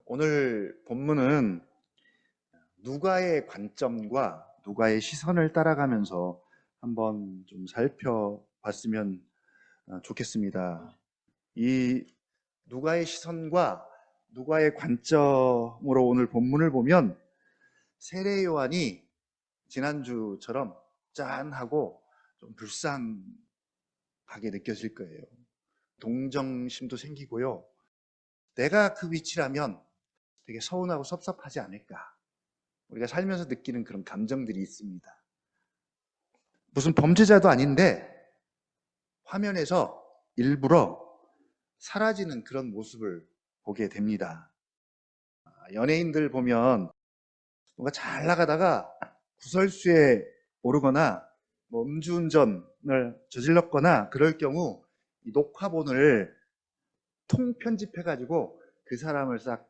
오늘 본문은 누가의 관점과 누가의 시선을 따라가면서 한번 좀 살펴봤으면 좋겠습니다. 이 누가의 시선과 누가의 관점으로 오늘 본문을 보면 세례 요한이 지난주처럼 짠하고 좀 불쌍하게 느껴질 거예요. 동정심도 생기고요. 내가 그 위치라면 되게 서운하고 섭섭하지 않을까. 우리가 살면서 느끼는 그런 감정들이 있습니다. 무슨 범죄자도 아닌데 화면에서 일부러 사라지는 그런 모습을 보게 됩니다. 연예인들 보면 뭔가 잘 나가다가 구설수에 오르거나 음주운전을 저질렀거나 그럴 경우 이 녹화본을 통편집해가지고 그 사람을 싹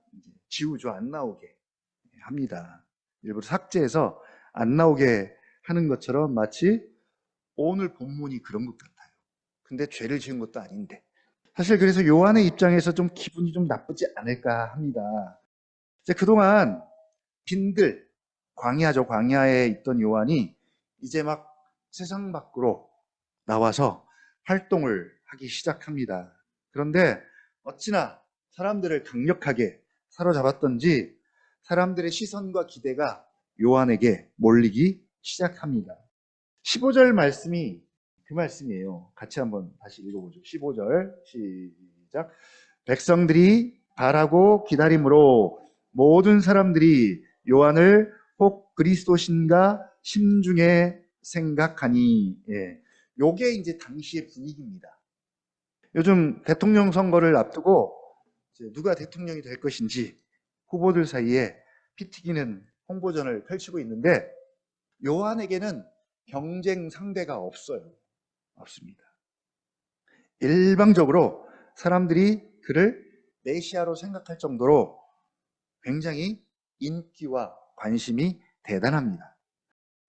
지우죠. 안 나오게 합니다. 일부러 삭제해서 안 나오게 하는 것처럼 마치 오늘 본문이 그런 것 같아요. 근데 죄를 지은 것도 아닌데. 사실 그래서 요한의 입장에서 좀 기분이 좀 나쁘지 않을까 합니다. 이제 그동안 빈들, 광야죠. 광야에 있던 요한이 이제 막 세상 밖으로 나와서 활동을 하기 시작합니다. 그런데 어찌나 사람들을 강력하게 사로잡았던지 사람들의 시선과 기대가 요한에게 몰리기 시작합니다. 15절 말씀이 그 말씀이에요. 같이 한번 다시 읽어보죠. 15절 시작. 백성들이 바라고 기다림으로 모든 사람들이 요한을 혹 그리스도신가 심중에 생각하니. 요게 이제 당시의 분위기입니다. 요즘 대통령 선거를 앞두고 누가 대통령이 될 것인지 후보들 사이에 피 튀기는 홍보전을 펼치고 있는데 요한에게는 경쟁 상대가 없습니다. 일방적으로 사람들이 그를 메시아로 생각할 정도로 굉장히 인기와 관심이 대단합니다.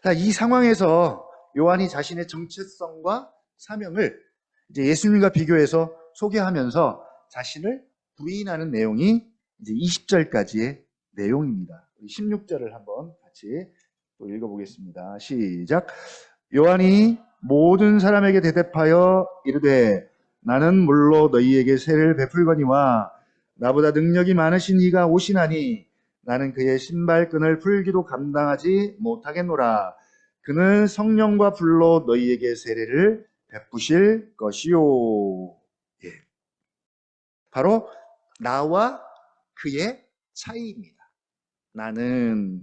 자, 이 상황에서 요한이 자신의 정체성과 사명을 이제 예수님과 비교해서 소개하면서 자신을 부인하는 내용이 이제 20절까지의 내용입니다. 16절을 한번 같이 또 읽어보겠습니다. 시작. 요한이 모든 사람에게 대답하여 이르되 나는 물로 너희에게 세례를 베풀거니와 나보다 능력이 많으신 이가 오시나니 나는 그의 신발끈을 풀기도 감당하지 못하겠노라. 그는 성령과 불로 너희에게 세례를 베푸실 것이요. 예. 바로 나와 그의 차이입니다. 나는,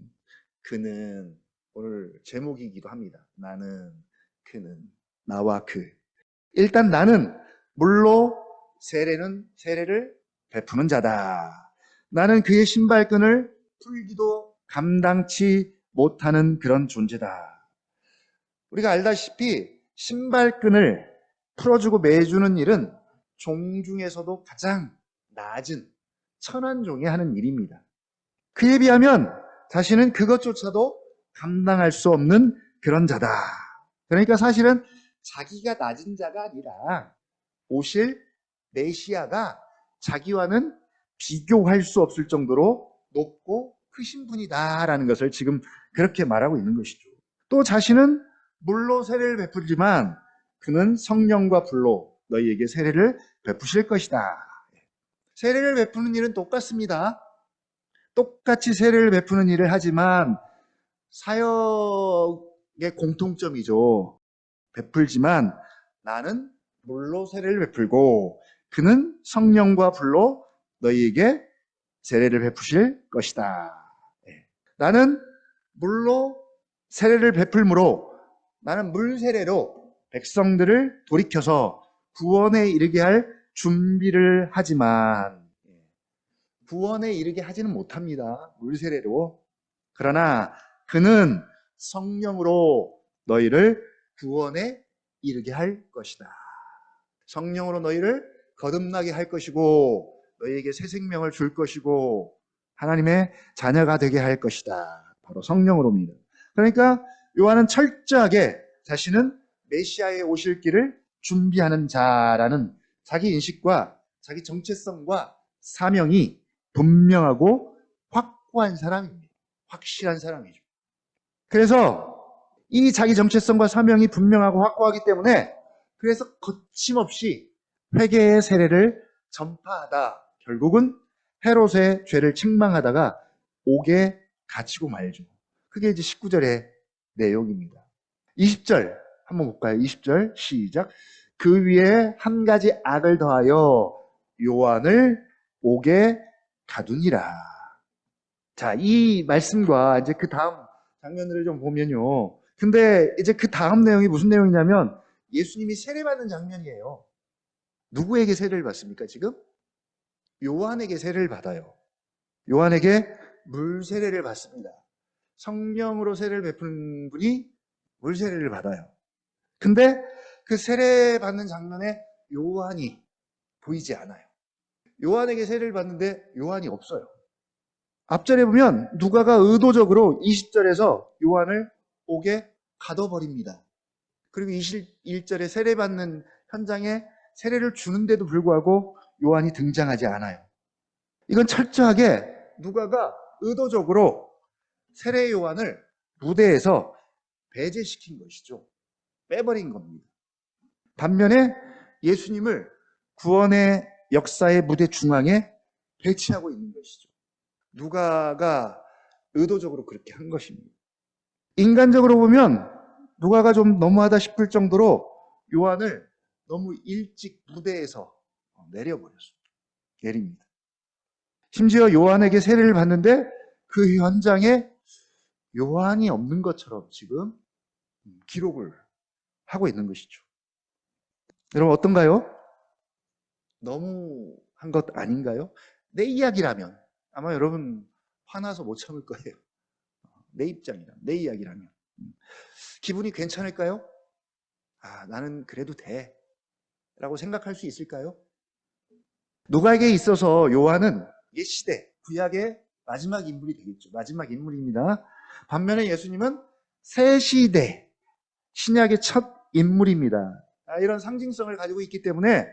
그는, 오늘 제목이기도 합니다. 나는, 그는, 나와 그. 일단 나는 물로 세례를 베푸는 자다. 나는 그의 신발끈을 풀기도 감당치 못하는 그런 존재다. 우리가 알다시피 신발끈을 풀어주고 매주는 일은 종 중에서도 가장 낮은 천한 종이 하는 일입니다. 그에 비하면 자신은 그것조차도 감당할 수 없는 그런 자다. 그러니까 사실은 자기가 낮은 자가 아니라 오실 메시아가 자기와는 비교할 수 없을 정도로 높고 크신 분이다라는 것을 지금 그렇게 말하고 있는 것이죠. 또 자신은 물로 세례를 베풀지만 그는 성령과 불로 너희에게 세례를 베푸실 것이다. 세례를 베푸는 일은 똑같습니다. 똑같이 세례를 베푸는 일을 하지만 사역의 공통점이죠. 베풀지만 나는 물로 세례를 베풀고 그는 성령과 불로 너희에게 세례를 베푸실 것이다. 나는 물로 세례를 베풀므로 나는 물 세례로 백성들을 돌이켜서 구원에 이르게 할 준비를 하지만 구원에 이르게 하지는 못합니다. 물 세례로. 그러나 그는 성령으로 너희를 구원에 이르게 할 것이다. 성령으로 너희를 거듭나게 할 것이고 너희에게 새 생명을 줄 것이고 하나님의 자녀가 되게 할 것이다. 바로 성령으로입니다. 그러니까 요한은 철저하게 자신은 메시아의 오실 길을 준비하는 자라는 자기 인식과 자기 정체성과 사명이 분명하고 확고한 사람입니다. 확실한 사람이죠. 그래서 이 자기 정체성과 사명이 분명하고 확고하기 때문에 그래서 거침없이 회개의 세례를 전파하다 결국은 헤롯의 죄를 책망하다가 옥에 갇히고 말죠. 그게 이제 19절의 내용입니다. 20절 한번 볼까요? 20절 시작. 그 위에 한 가지 악을 더하여 요한을 옥에 가두니라. 자, 이 말씀과 이제 그 다음 장면들을 좀 보면요. 근데 이제 그 다음 내용이 무슨 내용이냐면 예수님이 세례받는 장면이에요. 누구에게 세례를 받습니까, 지금? 요한에게 세례를 받아요. 요한에게 물 세례를 받습니다. 성령으로 세례를 베푸는 분이 물 세례를 받아요. 근데 그 세례 받는 장면에 요한이 보이지 않아요. 요한에게 세례를 받는데 요한이 없어요. 앞절에 보면 누가가 의도적으로 20절에서 요한을 옥에 가둬버립니다. 그리고 21절에 세례받는 현장에 세례를 주는데도 불구하고 요한이 등장하지 않아요. 이건 철저하게 누가가 의도적으로 세례 요한을 무대에서 배제시킨 것이죠. 빼버린 겁니다. 반면에 예수님을 구원의 역사의 무대 중앙에 배치하고 있는 것이죠. 누가가 의도적으로 그렇게 한 것입니다. 인간적으로 보면 누가가 좀 너무하다 싶을 정도로 요한을 너무 일찍 무대에서 내려버렸어요. 내립니다. 심지어 요한에게 세례를 받는데 그 현장에 요한이 없는 것처럼 지금 기록을 하고 있는 것이죠. 여러분 어떤가요? 너무 한 것 아닌가요? 내 이야기라면 아마 여러분 화나서 못 참을 거예요. 내 입장이라면, 내 이야기라면. 기분이 괜찮을까요? 아, 나는 그래도 돼. 라고 생각할 수 있을까요? 누가에게 있어서 요한은 옛시대, 구약의 마지막 인물이 되겠죠. 마지막 인물입니다. 반면에 예수님은 새 시대, 신약의 첫 인물입니다. 이런 상징성을 가지고 있기 때문에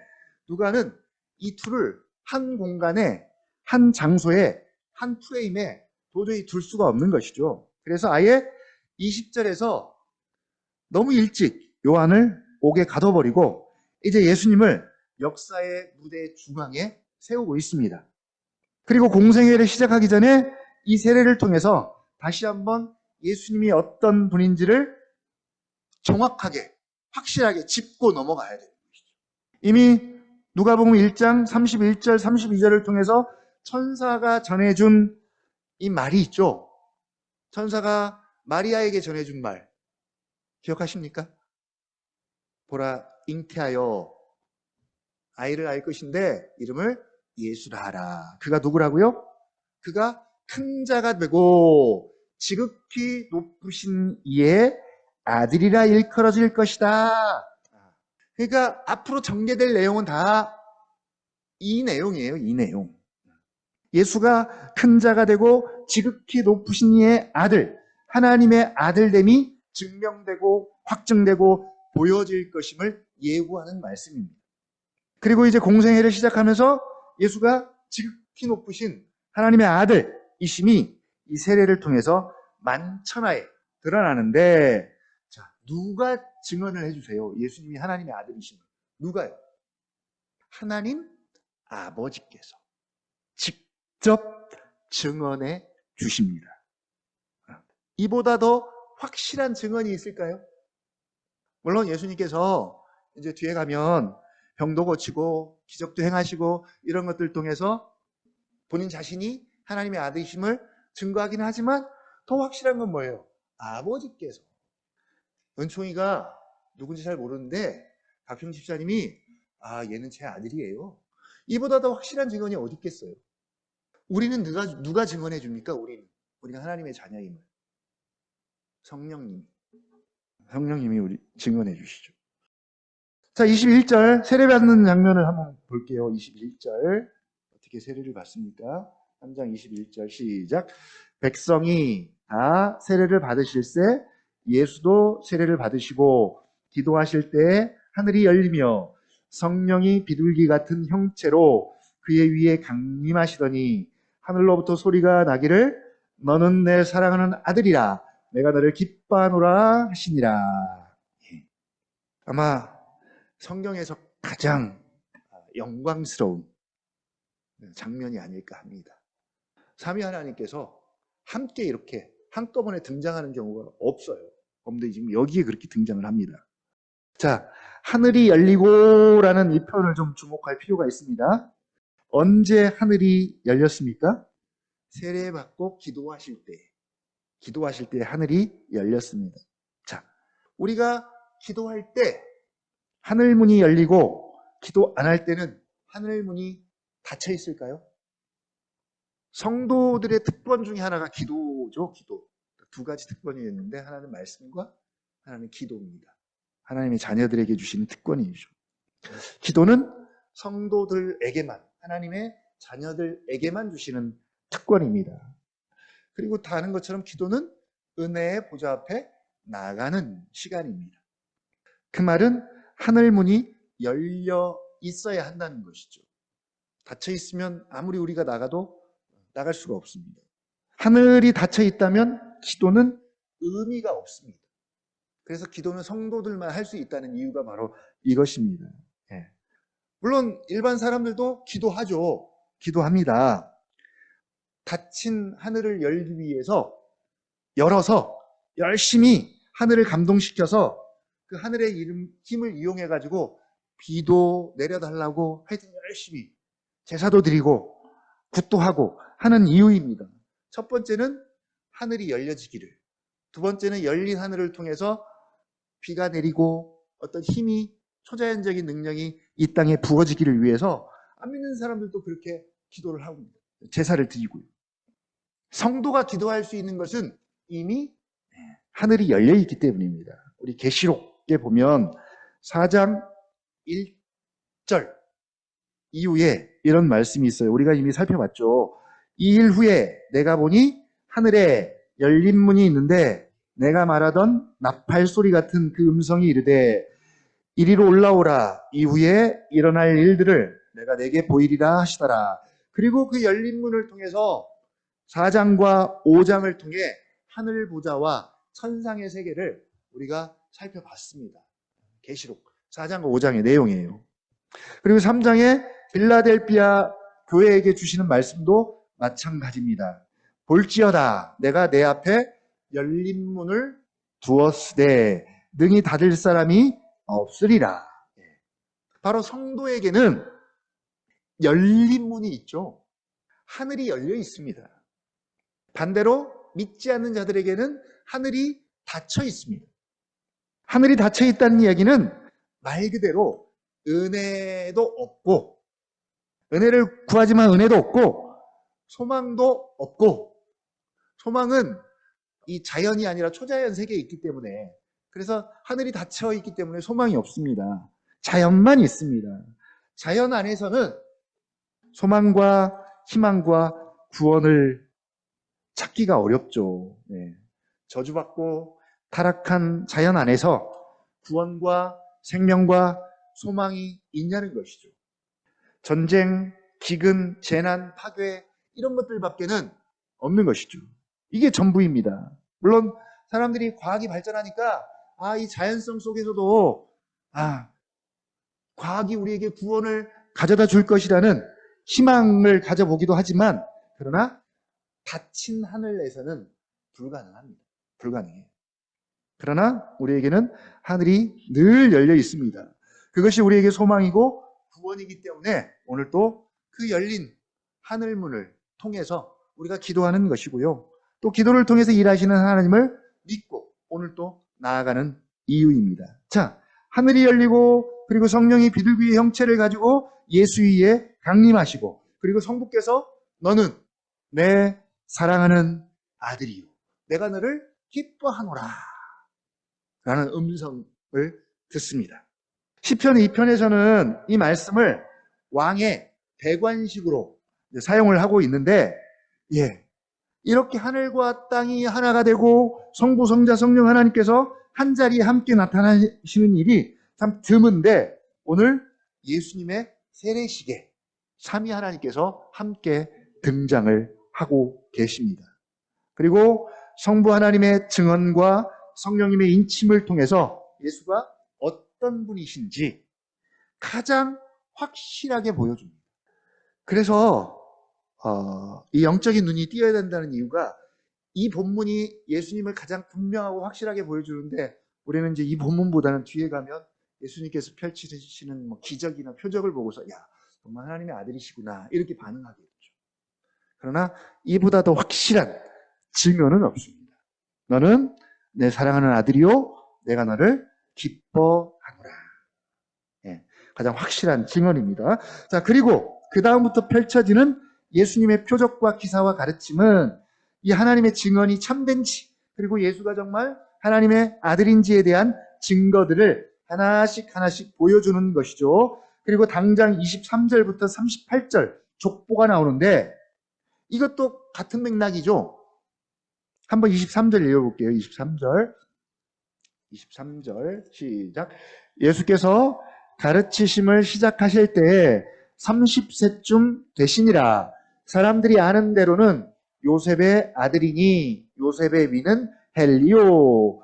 누가는 이 둘을 한 공간에, 한 장소에, 한 프레임에 도저히 둘 수가 없는 것이죠. 그래서 아예 20절에서 너무 일찍 요한을 옥에 가둬버리고 이제 예수님을 역사의 무대 중앙에 세우고 있습니다. 그리고 공생애를 시작하기 전에 이 세례를 통해서 다시 한번 예수님이 어떤 분인지를 정확하게, 확실하게 짚고 넘어가야 되는 것이죠. 이미 누가복음 1장 31절, 32절을 통해서 천사가 전해준 이 말이 있죠. 천사가 마리아에게 전해준 말 기억하십니까? 보라, 잉태하여 아이를 낳을 것인데 이름을 예수라 하라. 그가 누구라고요? 그가 큰 자가 되고 지극히 높으신 이의 아들이라 일컬어질 것이다. 그러니까 앞으로 전개될 내용은 다 이 내용이에요. 이 내용. 예수가 큰 자가 되고 지극히 높으신 이의 아들, 하나님의 아들됨이 증명되고 확증되고 보여질 것임을 예고하는 말씀입니다. 그리고 이제 공생애를 시작하면서 예수가 지극히 높으신 하나님의 아들이심이 이 세례를 통해서 만천하에 드러나는데, 자, 누가 증언을 해주세요? 예수님이 하나님의 아들이심을. 누가요? 하나님 아버지께서 직접 증언해 주십니다. 이보다 더 확실한 증언이 있을까요? 물론 예수님께서 이제 뒤에 가면 병도 고치고 기적도 행하시고 이런 것들 통해서 본인 자신이 하나님의 아들이심을 증거하긴 하지만 더 확실한 건 뭐예요? 아버지께서. 은총이가 누군지 잘 모르는데 박형 집사님이 얘는 제 아들이에요. 이보다 더 확실한 증언이 어디 있겠어요? 우리는 누가 증언해 줍니까? 우리가 하나님의 자녀임을. 성령님이 우리 증언해 주시죠. 자, 21절 세례받는 장면을 한번 볼게요. 21절 어떻게 세례를 받습니까? 3장 21절 시작. 백성이 다 세례를 받으실세 예수도 세례를 받으시고 기도하실 때 하늘이 열리며 성령이 비둘기 같은 형체로 그의 위에 강림하시더니 하늘로부터 소리가 나기를 너는 내 사랑하는 아들이라 내가 너를 기뻐하노라 하시니라. 아마 성경에서 가장 영광스러운 장면이 아닐까 합니다. 삼위 하나님께서 함께 이렇게 한꺼번에 등장하는 경우가 없어요. 그런데 지금 여기에 그렇게 등장을 합니다. 자, 하늘이 열리고라는 이 표현을 좀 주목할 필요가 있습니다. 언제 하늘이 열렸습니까? 세례받고 기도하실 때 하늘이 열렸습니다. 자, 우리가 기도할 때 하늘문이 열리고 기도 안 할 때는 하늘문이 닫혀 있을까요? 성도들의 특권 중에 하나가 기도죠. 기도. 두 가지 특권이 있는데 하나는 말씀과 하나는 기도입니다. 하나님의 자녀들에게 주시는 특권이죠. 기도는 성도들에게만, 하나님의 자녀들에게만 주시는 특권입니다. 그리고 다 아는 것처럼 기도는 은혜의 보좌 앞에 나가는 시간입니다. 그 말은 하늘문이 열려 있어야 한다는 것이죠. 닫혀 있으면 아무리 우리가 나가도 나갈 수가 없습니다. 하늘이 닫혀 있다면 기도는 의미가 없습니다. 그래서 기도는 성도들만 할 수 있다는 이유가 바로 이것입니다. 물론 일반 사람들도 기도하죠. 기도합니다. 닫힌 하늘을 열기 위해서 열어서 열심히 하늘을 감동시켜서 그 하늘의 힘을 이용해 가지고 비도 내려달라고 하여튼 열심히 제사도 드리고 굿도 하고 하는 이유입니다. 첫 번째는 하늘이 열려지기를, 두 번째는 열린 하늘을 통해서 비가 내리고 어떤 힘이, 초자연적인 능력이 이 땅에 부어지기를 위해서 안 믿는 사람들도 그렇게 기도를 하고 제사를 드리고요. 성도가 기도할 수 있는 것은 이미 하늘이 열려 있기 때문입니다. 우리 계시록에 보면 4장 1절 이후에 이런 말씀이 있어요. 우리가 이미 살펴봤죠. 2일 후에 내가 보니 하늘에 열린 문이 있는데 내가 말하던 나팔 소리 같은 그 음성이 이르되 이리로 올라오라. 이후에 일어날 일들을 내가 내게 보이리라 하시더라. 그리고 그 열린 문을 통해서 4장과 5장을 통해 하늘 보좌와 천상의 세계를 우리가 살펴봤습니다. 계시록 4장과 5장의 내용이에요. 그리고 3장에 빌라델비아 교회에게 주시는 말씀도 마찬가지입니다. 볼지어다 내가 내 앞에 열린 문을 두었으되 능히 닫을 사람이 없으리라. 바로 성도에게는 열린 문이 있죠. 하늘이 열려 있습니다. 반대로 믿지 않는 자들에게는 하늘이 닫혀 있습니다. 하늘이 닫혀 있다는 이야기는 말 그대로 은혜도 없고, 은혜를 구하지만 은혜도 없고, 소망도 없고, 소망은 이 자연이 아니라 초자연 세계에 있기 때문에, 그래서 하늘이 닫혀 있기 때문에 소망이 없습니다. 자연만 있습니다. 자연 안에서는 소망과 희망과 구원을 찾기가 어렵죠. 저주받고 타락한 자연 안에서 구원과 생명과 소망이 있냐는 것이죠. 전쟁, 기근, 재난, 파괴 이런 것들밖에는 없는 것이죠. 이게 전부입니다. 물론 사람들이 과학이 발전하니까 이 자연성 속에서도 과학이 우리에게 구원을 가져다 줄 것이라는 희망을 가져보기도 하지만, 그러나 닫힌 하늘에서는 불가능합니다. 불가능해요. 그러나 우리에게는 하늘이 늘 열려 있습니다. 그것이 우리에게 소망이고 구원이기 때문에 오늘 또 그 열린 하늘문을 통해서 우리가 기도하는 것이고요. 또 기도를 통해서 일하시는 하나님을 믿고 오늘 또 나아가는 이유입니다. 자, 하늘이 열리고 그리고 성령이 비둘기의 형체를 가지고 예수 위에 강림하시고, 그리고 성부께서 너는 내 사랑하는 아들이요 내가 너를 기뻐하노라 라는 음성을 듣습니다. 시편 2편에서는 이 말씀을 왕의 배관식으로 사용을 하고 있는데, 이렇게 하늘과 땅이 하나가 되고 성부, 성자, 성령 하나님께서 한 자리에 함께 나타나시는 일이 참 드문데, 오늘 예수님의 세례식에 삼위 하나님께서 함께 등장을 하고 계십니다. 그리고 성부 하나님의 증언과 성령님의 인침을 통해서 예수가 어떤 분이신지 가장 확실하게 보여줍니다. 그래서 이 영적인 눈이 띄어야 된다는 이유가 이 본문이 예수님을 가장 분명하고 확실하게 보여주는데 우리는 이제 이 본문보다는 뒤에 가면 예수님께서 펼치시는 기적이나 표적을 보고서 야, 정말 하나님의 아들이시구나 이렇게 반응하게 되죠. 그러나 이보다 더 확실한 증언은 없습니다. 너는 내 사랑하는 아들이요 내가 너를 기뻐하노라. 예, 가장 확실한 증언입니다. 자, 그리고 그 다음부터 펼쳐지는 예수님의 표적과 기사와 가르침은 이 하나님의 증언이 참된지 그리고 예수가 정말 하나님의 아들인지에 대한 증거들을 하나씩 하나씩 보여주는 것이죠. 그리고 당장 23절부터 38절 족보가 나오는데 이것도 같은 맥락이죠. 한번 23절 읽어볼게요. 23절 시작. 예수께서 가르치심을 시작하실 때에 30세쯤 되시니라. 사람들이 아는 대로는 요셉의 아들이니 요셉의 위는 헬리오.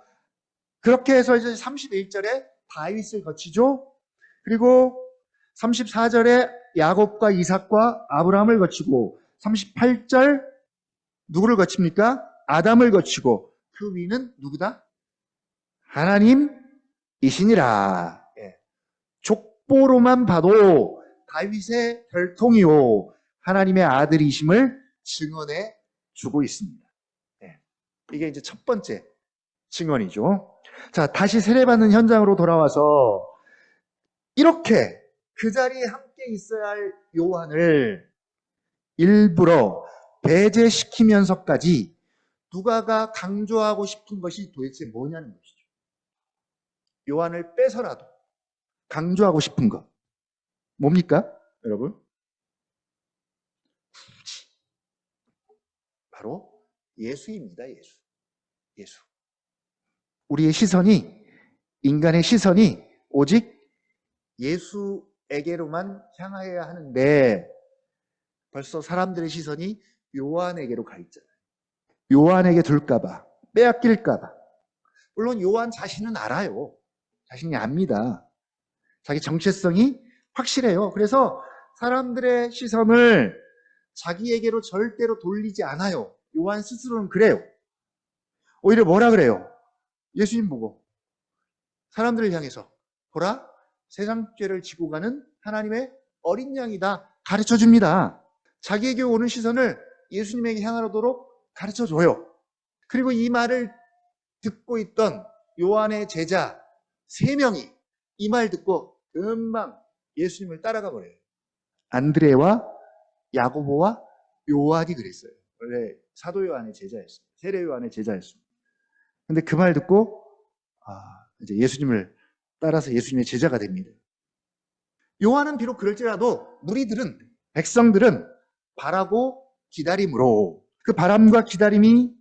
그렇게 해서 이제 31절에 다윗을 거치죠. 그리고 34절에 야곱과 이삭과 아브라함을 거치고 38절 누구를 거칩니까? 아담을 거치고 그 위는 누구다? 하나님이시니라. 예. 족보로만 봐도 다윗의 혈통이요 하나님의 아들이심을 증언해 주고 있습니다. 예. 이게 이제 첫 번째 증언이죠. 자, 다시 세례받는 현장으로 돌아와서 이렇게 그 자리에 함께 있어야 할 요한을 일부러 배제시키면서까지 누가가 강조하고 싶은 것이 도대체 뭐냐는 것이죠. 요한을 빼서라도 강조하고 싶은 것 뭡니까? 여러분? 바로 예수입니다. 예수. 우리의 시선이 인간의 시선이 오직 예수에게로만 향하여야 하는데 벌써 사람들의 시선이 요한에게로 가 있잖아요. 요한에게 둘까봐 빼앗길까봐. 물론 요한 자신은 알아요. 자신이 압니다. 자기 정체성이 확실해요. 그래서 사람들의 시선을 자기에게로 절대로 돌리지 않아요. 요한 스스로는 그래요. 오히려 뭐라 그래요? 예수님 보고 사람들을 향해서 보라 세상 죄를 지고 가는 하나님의 어린 양이다 가르쳐 줍니다. 자기에게 오는 시선을 예수님에게 향하도록 가르쳐 줘요. 그리고 이 말을 듣고 있던 요한의 제자 3명이 이 말 듣고 금방 예수님을 따라가 버려요. 안드레와 야고보와 요한이 그랬어요. 원래 사도 요한의 제자였어요. 세례 요한의 제자였습니다. 근데 그 말 듣고 이제 예수님을 따라서 예수님의 제자가 됩니다. 요한은 비록 그럴지라도 무리들은 백성들은 바라고 기다림으로 그 바람과 기다림이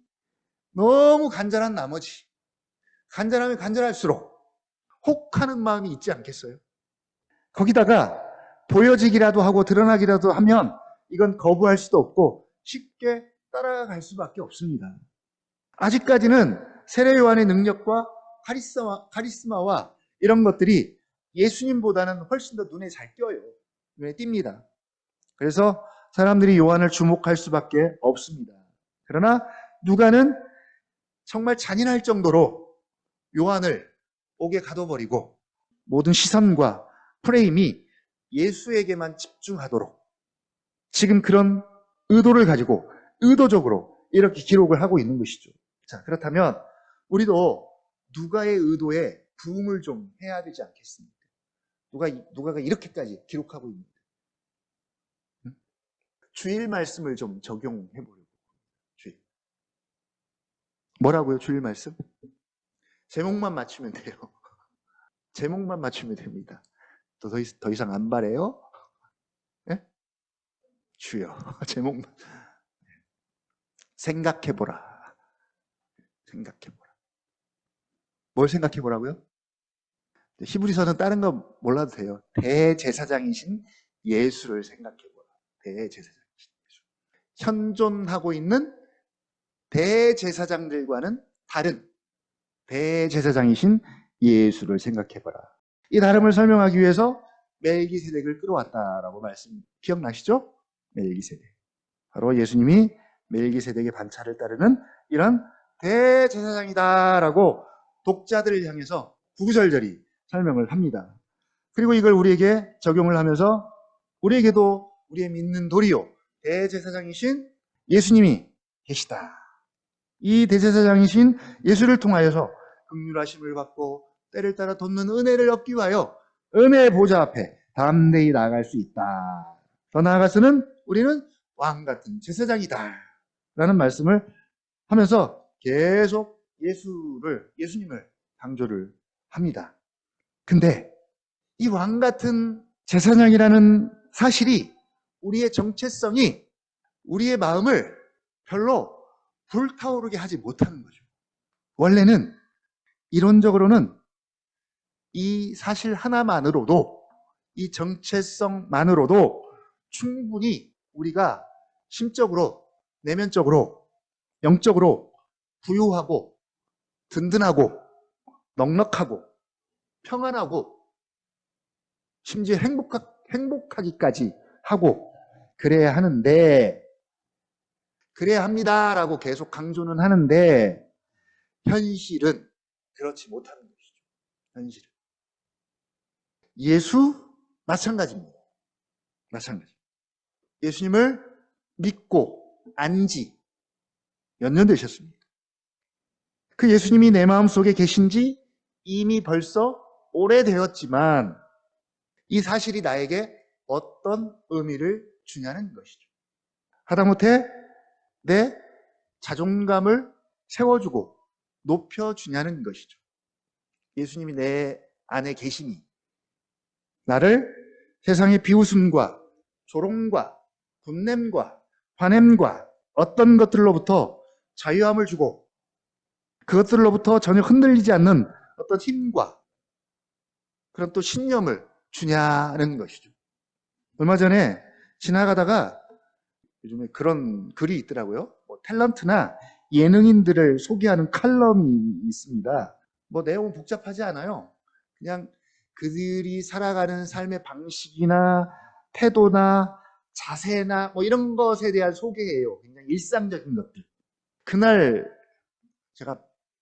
너무 간절한 나머지 간절하면 간절할수록 혹하는 마음이 있지 않겠어요? 거기다가 보여지기라도 하고 드러나기라도 하면 이건 거부할 수도 없고 쉽게 따라갈 수밖에 없습니다. 아직까지는 세례 요한의 능력과 카리스마와 이런 것들이 예수님보다는 훨씬 더 눈에 잘 띄어요. 눈에 띕니다. 그래서 사람들이 요한을 주목할 수밖에 없습니다. 그러나 누가는 정말 잔인할 정도로 요한을 옥에 가둬버리고 모든 시선과 프레임이 예수에게만 집중하도록 지금 그런 의도를 가지고 의도적으로 이렇게 기록을 하고 있는 것이죠. 자, 그렇다면 우리도 누가의 의도에 부응을 좀 해야 되지 않겠습니까? 누가가 이렇게까지 기록하고 있는데 주일 말씀을 좀 적용해 보려고. 주일. 뭐라고요? 주일 말씀? 제목만 맞추면 돼요. 제목만 맞추면 됩니다. 더 이상 안 바래요? 네? 주여. 제목만. 생각해보라. 생각해보라. 뭘 생각해보라고요? 히브리서는 다른 거 몰라도 돼요. 대제사장이신 예수를 생각해보라. 대제사장이신 예수. 현존하고 있는 대제사장들과는 다른 대제사장이신 예수를 생각해봐라. 이 다름을 설명하기 위해서 멜기세덱을 끌어왔다라고 말씀 기억나시죠? 멜기세덱. 바로 예수님이 멜기세덱의 반차를 따르는 이런 대제사장이다라고 독자들을 향해서 구구절절히 설명을 합니다. 그리고 이걸 우리에게 적용을 하면서 우리에게도 우리의 믿는 도리요 대제사장이신 예수님이 계시다. 이 대제사장이신 예수를 통하여서 긍휼하심을 받고 때를 따라 돕는 은혜를 얻기 위하여 은혜의 보좌 앞에 담대히 나아갈 수 있다. 더 나아가서는 우리는 왕 같은 제사장이다 라는 말씀을 하면서 계속 예수님을 강조를 합니다. 근데 이 왕 같은 제사장이라는 사실이 우리의 정체성이 우리의 마음을 별로 불타오르게 하지 못하는 거죠. 원래는 이론적으로는 이 사실 하나만으로도, 이 정체성만으로도 충분히 우리가 심적으로, 내면적으로, 영적으로 부유하고 든든하고 넉넉하고 평안하고 심지어 행복하기까지 하고 그래야 하는데, 그래야 합니다라고 계속 강조는 하는데 현실은 그렇지 못하는 것이죠. 현실은. 예수 마찬가지입니다. 마찬가지. 예수님을 믿고 안지 몇 년 되셨습니까? 그 예수님이 내 마음속에 계신지 이미 벌써 오래되었지만 이 사실이 나에게 어떤 의미를 주냐는 것이죠. 하다못해 내 자존감을 세워주고 높여주냐는 것이죠. 예수님이 내 안에 계시니 나를 세상의 비웃음과 조롱과 분냄과 화냄과 어떤 것들로부터 자유함을 주고 그것들로부터 전혀 흔들리지 않는 어떤 힘과 그런 또 신념을 주냐는 것이죠. 얼마 전에 지나가다가 요즘에 그런 글이 있더라고요. 탤런트나 예능인들을 소개하는 칼럼이 있습니다. 내용은 복잡하지 않아요. 그냥 그들이 살아가는 삶의 방식이나 태도나 자세나 이런 것에 대한 소개예요. 굉장히 일상적인 것들. 그날 제가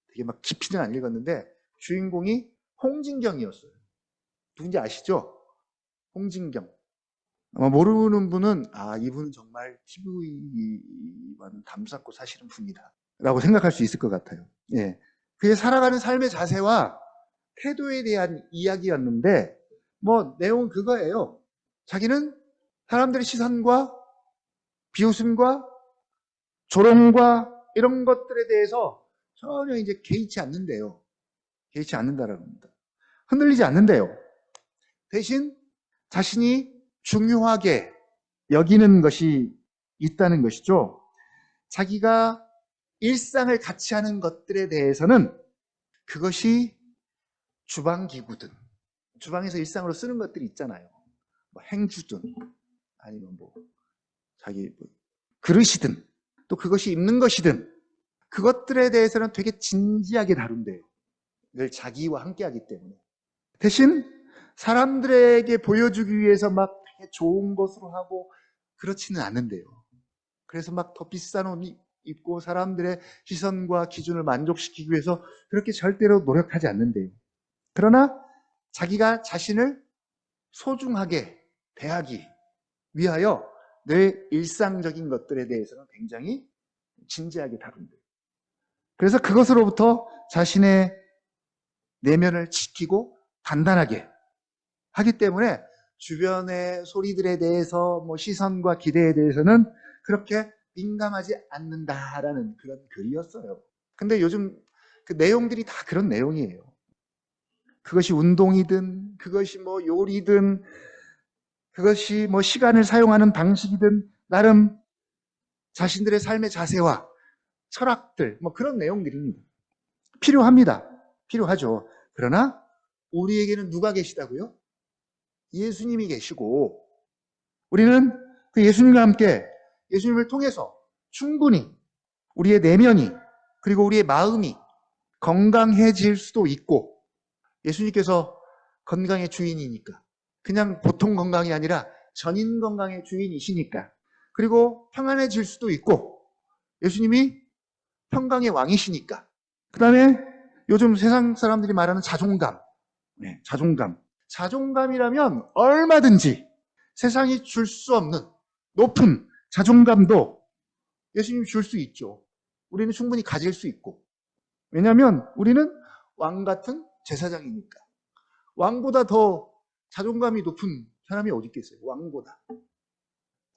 되게 막 깊이는 안 읽었는데 주인공이 홍진경이었어요. 누군지 아시죠? 홍진경. 아마 모르는 분은 이분은 정말 TV와는 담쌓고 사시는 분이다 라고 생각할 수 있을 것 같아요. 예. 그의 살아가는 삶의 자세와 태도에 대한 이야기였는데 내용은 그거예요. 자기는 사람들의 시선과 비웃음과 조롱과 이런 것들에 대해서 전혀 이제 개의치 않는데요. 개의치 않는다라고 합니다. 흔들리지 않는데요. 대신 자신이 중요하게 여기는 것이 있다는 것이죠. 자기가 일상을 같이 하는 것들에 대해서는 그것이 주방기구든, 주방에서 일상으로 쓰는 것들이 있잖아요. 행주든, 아니면 자기 그릇이든, 또 그것이 입는 것이든, 그것들에 대해서는 되게 진지하게 다룬대요. 늘 자기와 함께 하기 때문에. 대신 사람들에게 보여주기 위해서 막 되게 좋은 것으로 하고 그렇지는 않은데요. 그래서 막 더 비싼 옷 입고 사람들의 시선과 기준을 만족시키기 위해서 그렇게 절대로 노력하지 않는데요. 그러나 자기가 자신을 소중하게 대하기 위하여 늘 일상적인 것들에 대해서는 굉장히 진지하게 다룬대요. 그래서 그것으로부터 자신의 내면을 지키고 단단하게 하기 때문에 주변의 소리들에 대해서 시선과 기대에 대해서는 그렇게 민감하지 않는다라는 그런 글이었어요. 근데 요즘 그 내용들이 다 그런 내용이에요. 그것이 운동이든 그것이 요리든 그것이 시간을 사용하는 방식이든 나름 자신들의 삶의 자세와 철학들 그런 내용들입니다. 필요합니다. 필요하죠. 그러나 우리에게는 누가 계시다고요? 예수님이 계시고 우리는 그 예수님과 함께 예수님을 통해서 충분히 우리의 내면이 그리고 우리의 마음이 건강해질 수도 있고, 예수님께서 건강의 주인이니까, 그냥 보통 건강이 아니라 전인 건강의 주인이시니까, 그리고 평안해질 수도 있고, 예수님이 평강의 왕이시니까. 그 다음에 요즘 세상 사람들이 말하는 자존감. 네, 자존감. 자존감이라면 얼마든지 세상이 줄 수 없는 높은 자존감도 예수님이 줄 수 있죠. 우리는 충분히 가질 수 있고. 왜냐하면 우리는 왕 같은 제사장이니까. 왕보다 더 자존감이 높은 사람이 어디 있겠어요? 왕보다.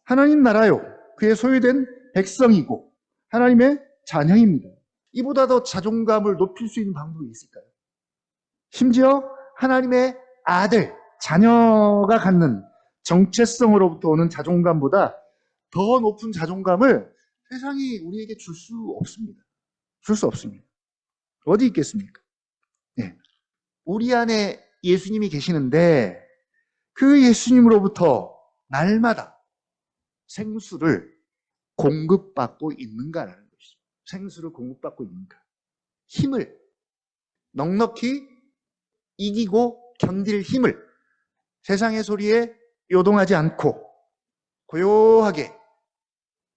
하나님 나라요. 그의 소유된 백성이고 하나님의 자녀입니다. 이보다 더 자존감을 높일 수 있는 방법이 있을까요? 심지어 하나님의 아들, 자녀가 갖는 정체성으로부터 오는 자존감보다 더 높은 자존감을 세상이 우리에게 줄 수 없습니다. 줄 수 없습니다. 어디 있겠습니까? 네. 우리 안에 예수님이 계시는데 그 예수님으로부터 날마다 생수를 공급받고 있는가라는 것이죠. 생수를 공급받고 있는가. 힘을 넉넉히 이기고 견딜 힘을, 세상의 소리에 요동하지 않고 고요하게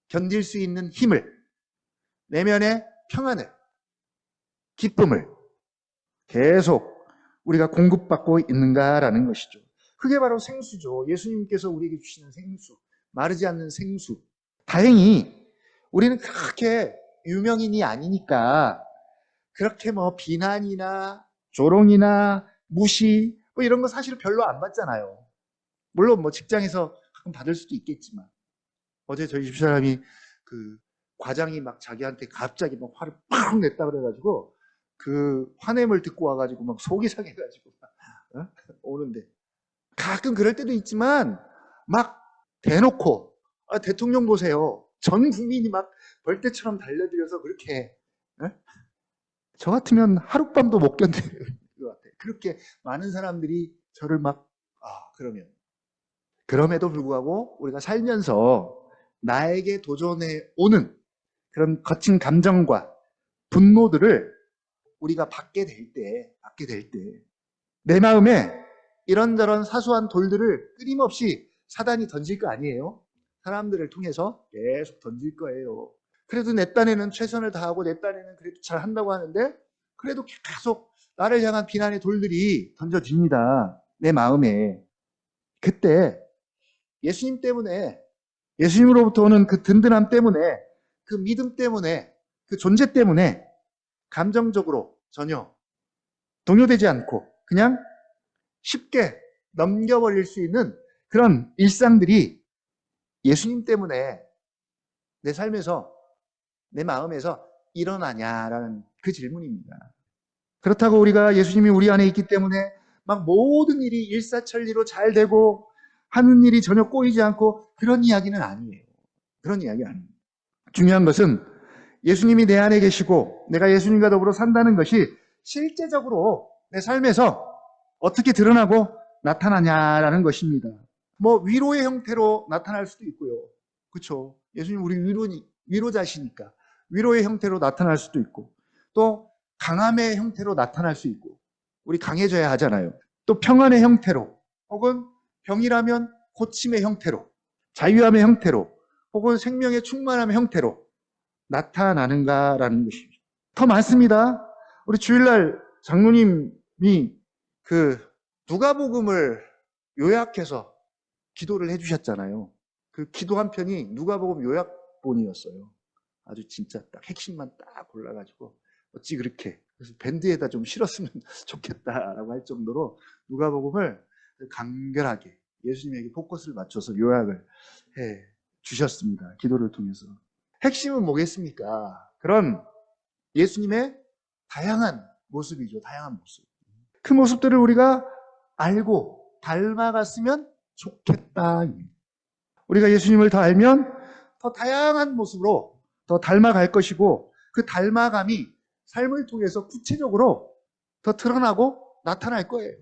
견딜 수 있는 힘을, 내면의 평안을, 기쁨을 계속 우리가 공급받고 있는가라는 것이죠. 그게 바로 생수죠. 예수님께서 우리에게 주시는 생수, 마르지 않는 생수. 다행히 우리는 그렇게 유명인이 아니니까 그렇게 뭐 비난이나 조롱이나 무시 뭐 이런 거 사실 별로 안 받잖아요. 물론 뭐 직장에서 가끔 받을 수도 있겠지만, 어제 저희 집사람이 그 과장이 막 자기한테 갑자기 막 화를 팍 냈다 그래가지고 그 화냄을 듣고 와가지고 막 속이 상해가지고 오는데, 가끔 그럴 때도 있지만 막 대놓고 대통령 보세요. 전 국민이 막 벌떼처럼 달려들어서 그렇게, 저 같으면 하룻밤도 못 견딜 것 같아요. 그렇게 많은 사람들이 저를 막 그러면, 그럼에도 불구하고 우리가 살면서 나에게 도전해 오는 그런 거친 감정과 분노들을 우리가 받게 될 때, 내 마음에 이런저런 사소한 돌들을 끊임없이 사단이 던질 거 아니에요? 사람들을 통해서 계속 던질 거예요. 그래도 내 딴에는 최선을 다하고 내 딴에는 그래도 잘 한다고 하는데, 그래도 계속 나를 향한 비난의 돌들이 던져집니다. 내 마음에. 그때 예수님 때문에, 예수님으로부터 오는 그 든든함 때문에, 그 믿음 때문에, 그 존재 때문에 감정적으로 전혀 동요되지 않고 그냥 쉽게 넘겨버릴 수 있는 그런 일상들이 예수님 때문에 내 삶에서, 내 마음에서 일어나냐라는 그 질문입니다. 그렇다고 우리가 예수님이 우리 안에 있기 때문에 막 모든 일이 일사천리로 잘 되고 하는 일이 전혀 꼬이지 않고, 그런 이야기는 아니에요. 그런 이야기 아닙니다. 중요한 것은 예수님이 내 안에 계시고 내가 예수님과 더불어 산다는 것이 실제적으로 내 삶에서 어떻게 드러나고 나타나냐라는 것입니다. 뭐 위로의 형태로 나타날 수도 있고요. 그렇죠? 예수님 우리 위로자시니까 위로의 형태로 나타날 수도 있고, 또 강함의 형태로 나타날 수 있고, 우리 강해져야 하잖아요. 또 평안의 형태로, 혹은 병이라면 고침의 형태로, 자유함의 형태로, 혹은 생명의 충만함의 형태로 나타나는가라는 것입니다. 더 많습니다. 우리 주일날 장로님이 그 누가복음을 요약해서 기도를 해주셨잖아요. 그 기도 한 편이 누가복음 요약본이었어요. 아주 진짜 딱 핵심만 딱 골라가지고 어찌 그렇게, 그래서 밴드에다 좀 실었으면 좋겠다라고 할 정도로 누가복음을 간결하게 예수님에게 포커스를 맞춰서 요약을 해 주셨습니다. 기도를 통해서. 핵심은 뭐겠습니까? 그런 예수님의 다양한 모습이죠. 다양한 모습. 그 모습들을 우리가 알고 닮아갔으면 좋겠다. 우리가 예수님을 더 알면 더 다양한 모습으로 더 닮아갈 것이고, 그 닮아감이 삶을 통해서 구체적으로 더 드러나고 나타날 거예요.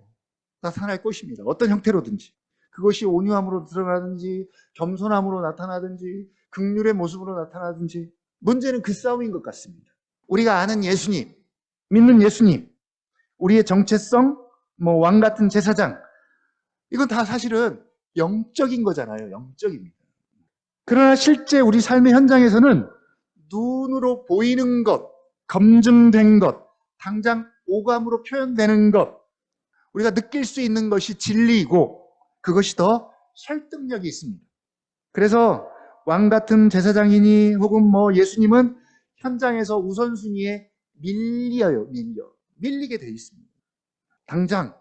나타날 것입니다. 어떤 형태로든지. 그것이 온유함으로 드러나든지 겸손함으로 나타나든지 긍휼의 모습으로 나타나든지 문제는 그 싸움인 것 같습니다. 우리가 아는 예수님, 믿는 예수님, 우리의 정체성, 왕 같은 제사장, 이건 다 사실은 영적인 거잖아요. 영적입니다. 그러나 실제 우리 삶의 현장에서는 눈으로 보이는 것, 검증된 것, 당장 오감으로 표현되는 것, 우리가 느낄 수 있는 것이 진리이고 그것이 더 설득력이 있습니다. 그래서 왕 같은 제사장이니 혹은 예수님은 현장에서 우선순위에 밀리게 돼 있습니다. 당장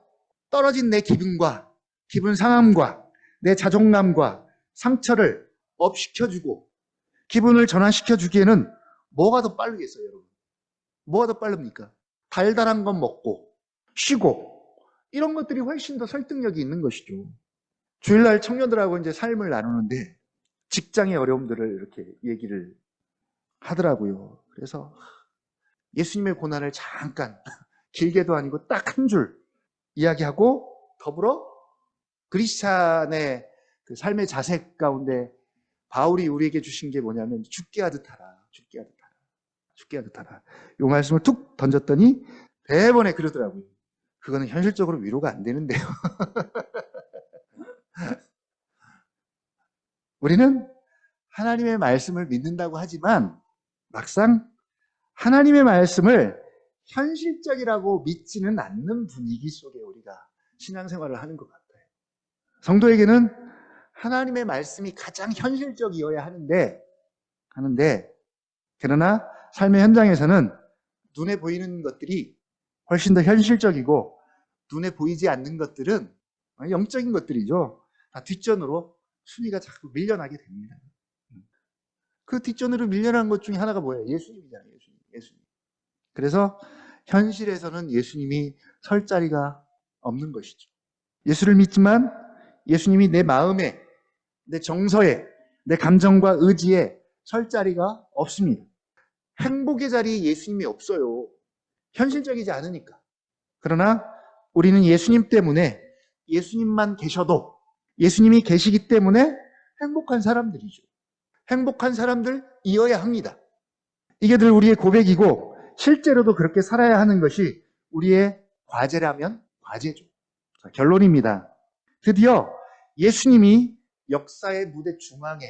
떨어진 내 기분과 기분 상함과 내 자존감과 상처를 업시켜주고 기분을 전환시켜주기에는 뭐가 더 빠르겠어요, 여러분? 뭐가 더 빠릅니까? 달달한 건 먹고 쉬고 이런 것들이 훨씬 더 설득력이 있는 것이죠. 주일날 청년들하고 이제 삶을 나누는데 직장의 어려움들을 이렇게 얘기를 하더라고요. 그래서 예수님의 고난을 잠깐 길게도 아니고 딱 한 줄 이야기하고 더불어 그리스찬의 그 삶의 자세 가운데 바울이 우리에게 주신 게 뭐냐면 죽게 하듯 하라. 죽게 하듯 하라. 죽게 하듯 하라. 이 말씀을 툭 던졌더니 대번에 그러더라고요. 그거는 현실적으로 위로가 안 되는데요. 우리는 하나님의 말씀을 믿는다고 하지만 막상 하나님의 말씀을 현실적이라고 믿지는 않는 분위기 속에 우리가 신앙생활을 하는 것 같아요. 성도에게는 하나님의 말씀이 가장 현실적이어야 하는데 그러나 삶의 현장에서는 눈에 보이는 것들이 훨씬 더 현실적이고 눈에 보이지 않는 것들은 영적인 것들이죠. 다 뒷전으로 순위가 자꾸 밀려나게 됩니다. 그 뒷전으로 밀려난 것 중에 하나가 뭐예요? 예수님이잖아요. 예수님. 그래서 현실에서는 예수님이 설 자리가 없는 것이죠. 예수를 믿지만 예수님이 내 마음에, 내 정서에, 내 감정과 의지에 설 자리가 없습니다. 행복의 자리에 예수님이 없어요. 현실적이지 않으니까. 그러나 우리는 예수님 때문에 예수님만 계셔도 예수님이 계시기 때문에 행복한 사람들이죠. 행복한 사람들이어야 합니다. 이게 늘 우리의 고백이고 실제로도 그렇게 살아야 하는 것이 우리의 과제라면 과제죠. 자, 결론입니다. 드디어 예수님이 역사의 무대 중앙에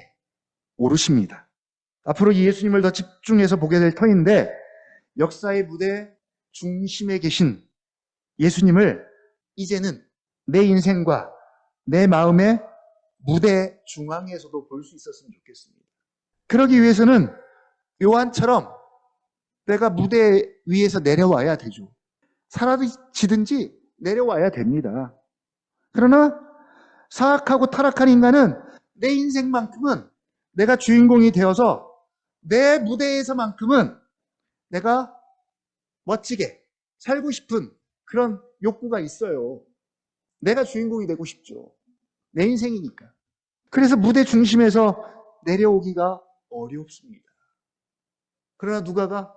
오르십니다. 앞으로 이 예수님을 더 집중해서 보게 될 터인데 역사의 무대 중심에 계신 예수님을 이제는 내 인생과 내 마음의 무대 중앙에서도 볼 수 있었으면 좋겠습니다. 그러기 위해서는 요한처럼 내가 무대 위에서 내려와야 되죠. 사라지든지 내려와야 됩니다. 그러나 사악하고 타락한 인간은 내 인생만큼은 내가 주인공이 되어서 내 무대에서만큼은 내가 멋지게 살고 싶은 그런 욕구가 있어요. 내가 주인공이 되고 싶죠. 내 인생이니까. 그래서 무대 중심에서 내려오기가 어렵습니다. 그러나 누가가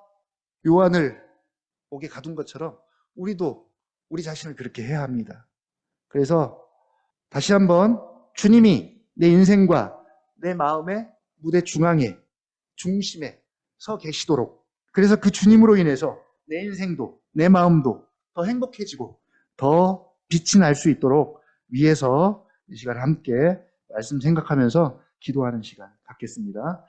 요한을 옥에 가둔 것처럼 우리도 우리 자신을 그렇게 해야 합니다. 그래서 다시 한번 주님이 내 인생과 내 마음의 무대 중앙에, 중심에 서 계시도록, 그래서 그 주님으로 인해서 내 인생도 내 마음도 더 행복해지고 더 빛이 날 수 있도록 위해서 이 시간 함께 말씀 생각하면서 기도하는 시간 갖겠습니다.